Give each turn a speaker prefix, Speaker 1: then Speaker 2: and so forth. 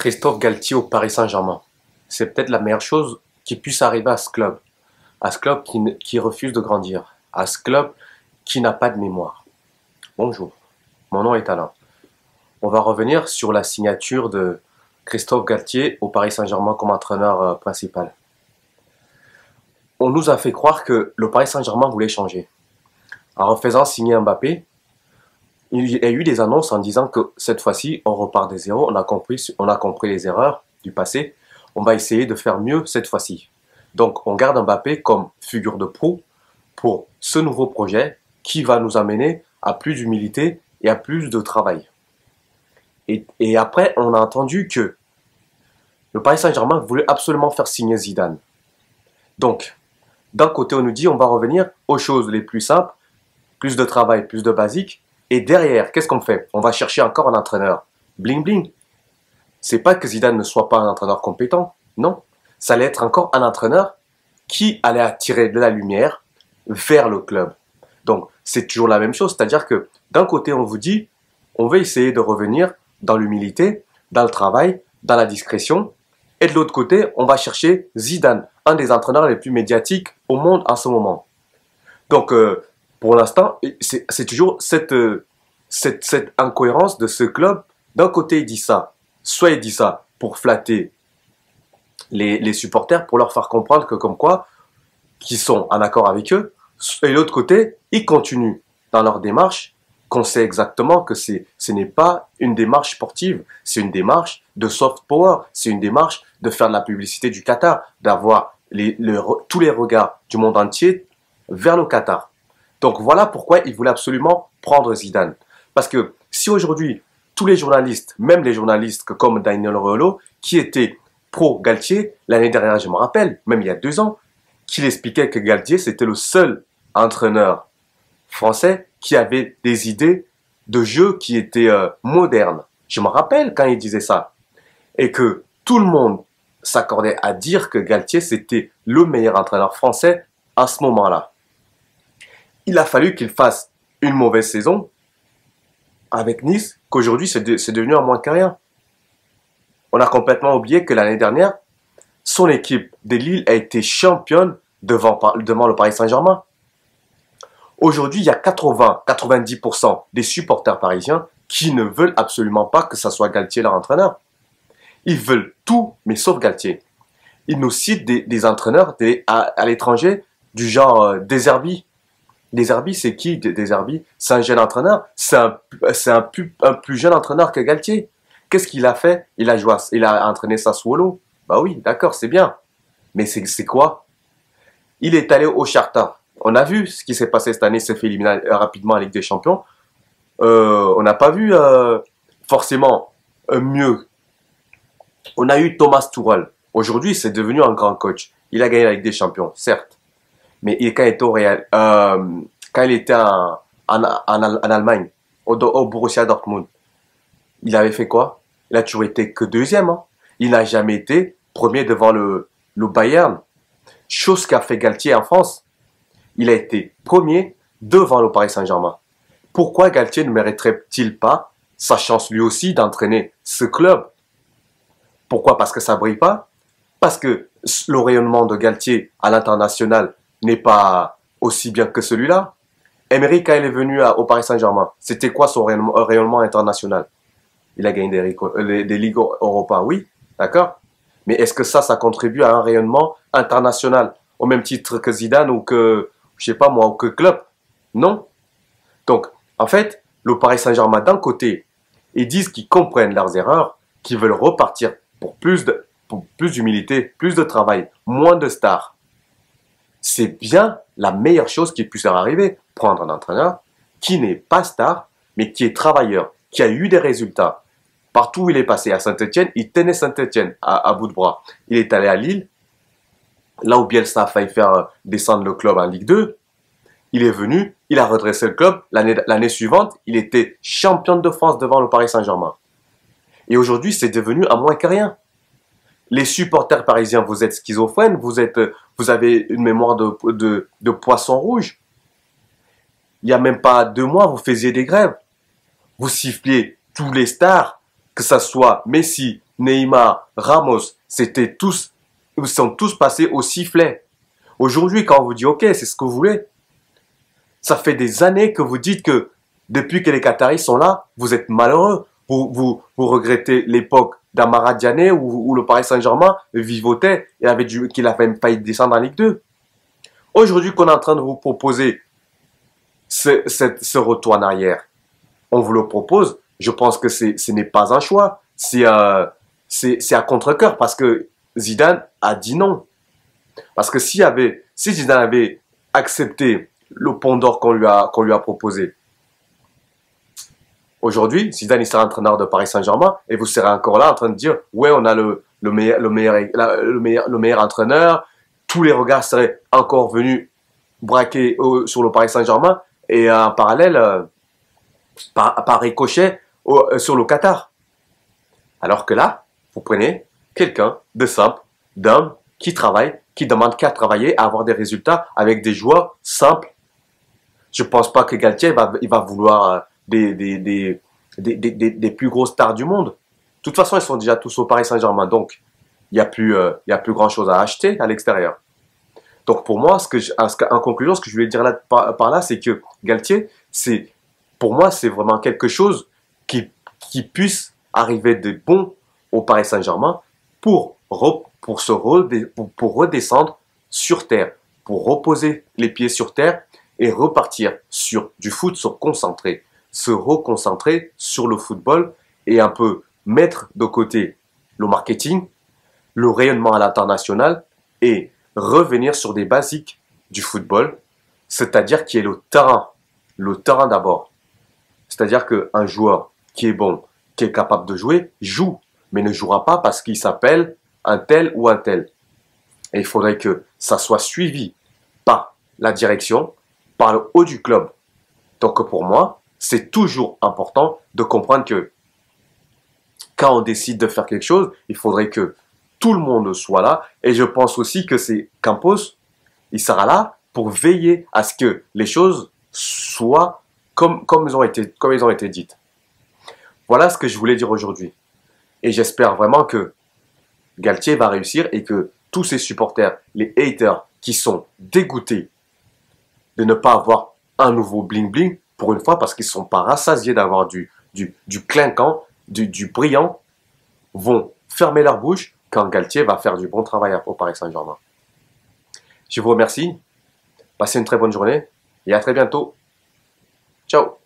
Speaker 1: Christophe Galtier au Paris Saint-Germain. C'est peut-être la meilleure chose qui puisse arriver à ce club. À ce club qui refuse de grandir. À ce club qui n'a pas de mémoire. Bonjour, mon nom est Alain. On va revenir sur la signature de Christophe Galtier au Paris Saint-Germain comme entraîneur principal. On nous a fait croire que le Paris Saint-Germain voulait changer. En refaisant signer Mbappé, il y a eu des annonces en disant que cette fois-ci, on repart de zéro, on a compris les erreurs du passé, on va essayer de faire mieux cette fois-ci. Donc on garde Mbappé comme figure de proue pour ce nouveau projet qui va nous amener à plus d'humilité et à plus de travail. Et après, on a entendu que le Paris Saint-Germain voulait absolument faire signer Zidane. Donc, d'un côté, on nous dit on va revenir aux choses les plus simples, plus de travail, plus de basique. Et derrière, qu'est-ce qu'on fait? On va chercher encore un entraîneur. Bling bling. C'est pas que Zidane ne soit pas un entraîneur compétent. Non. Ça allait être encore un entraîneur qui allait attirer de la lumière vers le club. Donc, c'est toujours la même chose. C'est-à-dire que d'un côté, on vous dit, on va essayer de revenir dans l'humilité, dans le travail, dans la discrétion. Et de l'autre côté, on va chercher Zidane, un des entraîneurs les plus médiatiques au monde en ce moment. Donc, pour l'instant, c'est toujours cette incohérence de ce club. D'un côté, il dit ça. Soit il dit ça pour flatter les supporters, pour leur faire comprendre que comme quoi, qu'ils sont en accord avec eux. Et de l'autre côté, ils continuent dans leur démarche, qu'on sait exactement que ce n'est pas une démarche sportive, c'est une démarche de soft power, c'est une démarche de faire de la publicité du Qatar, d'avoir tous les regards du monde entier vers le Qatar. Donc voilà pourquoi il voulait absolument prendre Zidane. Parce que si aujourd'hui, tous les journalistes, même les journalistes comme Daniel Riolo, qui étaient pro-Galtier, l'année dernière, je me rappelle, même il y a 2 ans, qu'il expliquait que Galtier, c'était le seul entraîneur français qui avait des idées de jeu qui étaient modernes. Je me rappelle quand il disait ça. Et que tout le monde s'accordait à dire que Galtier, c'était le meilleur entraîneur français à ce moment-là. Il a fallu qu'il fasse une mauvaise saison avec Nice, qu'aujourd'hui c'est devenu un moins que rien. On a complètement oublié que l'année dernière, son équipe de Lille a été championne devant le Paris Saint-Germain. Aujourd'hui, il y a 80-90% des supporters parisiens qui ne veulent absolument pas que ça soit Galtier leur entraîneur. Ils veulent tout, mais sauf Galtier. Ils nous citent des entraîneurs à l'étranger du genre Deserbi. Deserbi, c'est qui Deserbi? C'est un jeune entraîneur. C'est un plus jeune entraîneur que Galtier. Qu'est-ce qu'il a fait? Il a entraîné Sassuolo. Bah oui, d'accord, c'est bien. Mais c'est quoi? Il est allé au Shakhtar. On a vu ce qui s'est passé cette année, il s'est fait éliminer rapidement en Ligue des Champions. On n'a pas vu forcément mieux. On a eu Thomas Tuchel. Aujourd'hui, c'est devenu un grand coach. Il a gagné la Ligue des Champions, certes. Mais quand il était au Real, quand il était en Allemagne, au Borussia Dortmund, il avait fait quoi? Il a toujours été que deuxième. Hein. Il n'a jamais été premier devant le Bayern. Chose qu'a fait Galtier en France. Il a été premier devant le Paris Saint-Germain. Pourquoi Galtier ne mériterait-il pas sa chance lui aussi d'entraîner ce club? Pourquoi? Parce que ça brille pas? Parce que le rayonnement de Galtier à l'international n'est pas aussi bien que celui-là. Emery, quand il est venu au Paris Saint-Germain, c'était quoi son rayonnement international? Il a gagné des Ligues Europa, oui, d'accord. Mais est-ce que ça contribue à un rayonnement international au même titre que Zidane ou que, je sais pas moi, ou que Klopp? Non. Donc, en fait, le Paris Saint-Germain, d'un côté, ils disent qu'ils comprennent leurs erreurs, qu'ils veulent repartir pour plus d'humilité, plus de travail, moins de stars. C'est bien la meilleure chose qui puisse leur arriver. Prendre un entraîneur qui n'est pas star, mais qui est travailleur, qui a eu des résultats. Partout où il est passé, à Saint-Etienne, il tenait Saint-Etienne à bout de bras. Il est allé à Lille, là où Bielsa a failli faire descendre le club en Ligue 2. Il est venu, il a redressé le club. L'année suivante, il était champion de France devant le Paris Saint-Germain. Et aujourd'hui, c'est devenu un moins que rien. Les supporters parisiens, vous êtes schizophrènes, vous avez une mémoire de poisson rouge. Il n'y a même pas 2 mois, vous faisiez des grèves. Vous siffliez tous les stars, que ça soit Messi, Neymar, Ramos, ils sont tous passés au sifflet. Aujourd'hui, quand on vous dit OK, c'est ce que vous voulez, ça fait des années que vous dites que depuis que les Qataris sont là, vous êtes malheureux. Vous regrettez l'époque d'Amara Diané où le Paris Saint-Germain vivotait et qu'il a même failli descendre en Ligue 2. Aujourd'hui qu'on est en train de vous proposer ce retour en arrière, on vous le propose. Je pense que ce n'est pas un choix. C'est à contre-cœur parce que Zidane a dit non. Parce que si Zidane avait accepté le pont d'or qu'on lui a proposé, aujourd'hui, Zidane il sera entraîneur de Paris Saint-Germain et vous serez encore là en train de dire ouais, on a le meilleur entraîneur. Tous les regards seraient encore venus braquer sur le Paris Saint-Germain et en parallèle, par ricochet, sur le Qatar. Alors que là, vous prenez quelqu'un de simple, d'homme, qui travaille, qui demande qu'à travailler, à avoir des résultats avec des joueurs simples. Je pense pas que Galtier il va vouloir des plus grosses stars du monde. De toute façon, ils sont déjà tous au Paris Saint-Germain, donc il n'y a plus grand chose à acheter à l'extérieur. Donc pour moi, en conclusion, ce que je voulais dire par là, c'est que Galtier, pour moi, c'est vraiment quelque chose qui puisse arriver de bon au Paris Saint-Germain pour redescendre sur terre, pour reposer les pieds sur terre et repartir sur du foot, se reconcentrer sur le football et un peu mettre de côté le marketing, le rayonnement à l'international et revenir sur des basiques du football, c'est-à-dire qui est le terrain d'abord. C'est-à-dire qu'un joueur qui est bon, qui est capable de jouer, joue, mais ne jouera pas parce qu'il s'appelle un tel ou un tel. Et il faudrait que ça soit suivi par la direction, par le haut du club. Donc pour moi, c'est toujours important de comprendre que quand on décide de faire quelque chose, il faudrait que tout le monde soit là. Et je pense aussi que c'est Campos, il sera là pour veiller à ce que les choses soient comme ils ont été dites. Voilà ce que je voulais dire aujourd'hui. Et j'espère vraiment que Galtier va réussir et que tous ses supporters, les haters qui sont dégoûtés de ne pas avoir un nouveau bling-bling, pour une fois, parce qu'ils ne sont pas rassasiés d'avoir du clinquant, du brillant, vont fermer leur bouche quand Galtier va faire du bon travail au Paris Saint-Germain. Je vous remercie. Passez une très bonne journée et à très bientôt. Ciao.